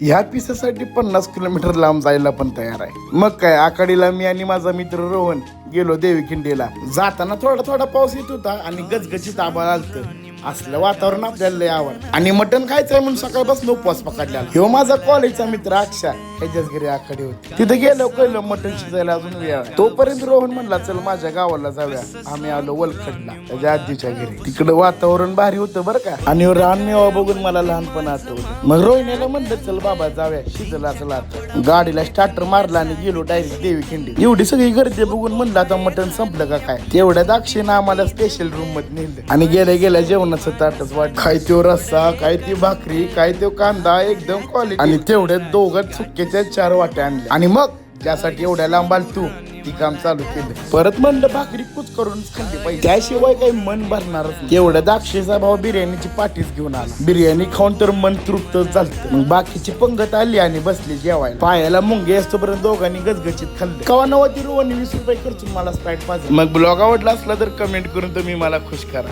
ह्या पिसासाठी 50 किलोमीटर लांब जायला पण तयार आहे. मग काय, आखाडीला मी आणि माझा मित्र रोहन गेलो देवीखिंडीला. जाताना थोडा थोडा पाऊस येत होता आणि गजगजीत आभाळ आलत. असलं वातावरण आपल्याला लय आवडतं. आणि मटण खायचंय म्हणून सकाळपासून उपवास पकडला. ह्यो माझा कॉलेजचा मित्र अक्षा ह्याच्याच घरी आखाडी होती. तिथे गेलो कळलं मटण शिजायला अजून वेळ आहे. तोपर्यंत रोहन म्हणला चल माझ्या गावाला जाऊया. आम्ही आलो वलखडला त्याच्या आजीच्या घरी. तिकडं वातावरण भारी होतं बरं का. आणि रान मेवा बघून मला लहानपण आठवलं. मग रोहिणीला म्हणलं चल बाबा जाऊया, शिजला चला. गाडीला स्टार्टर मारला आणि गेलो डायरेक्ट देवीखिंडी. एवढी सगळी गर्दी बघून म्हणलं आता मटण संपलं का काय. तेवढ्यात अक्षयनं आम्हाला स्पेशल रूम मध्ये नेलं आणि गेल्या जेवणाचं ताटच वाट. काय तो रस्सा, काय ती भाकरी, काय तो कांदा, एकदम क्वालिटी. आणि तेवढ्यात दोघं चुक्क्याच्या 4 वाट्या आणल्या. आणि मग ज्यासाठी एवढ्या लांब आल तू ती काम चालू केलं. परत म्हणलं भाकरी कुच करून खाल्ली पाहिजे, त्याशिवाय काही मन भरणारच नाही. तेवढ्या अक्षयचा भाऊ बिर्याणीची पाठीच घेऊन आला. बिर्याणी खाऊन तर मन तृप्त झालं. मग बाकीची पंगत आली आणि बसली जेवायला. पायाला मुंगे असतोपर्यंत दोघांनी गजगजीत खाल्लं. कवा नवा ती रोहन 20 रुपये खर्चून मला स्प्राईट पाहिजे. मग ब्लॉग आवडला असला तर कमेंट करून तुम्ही मला खुश करा.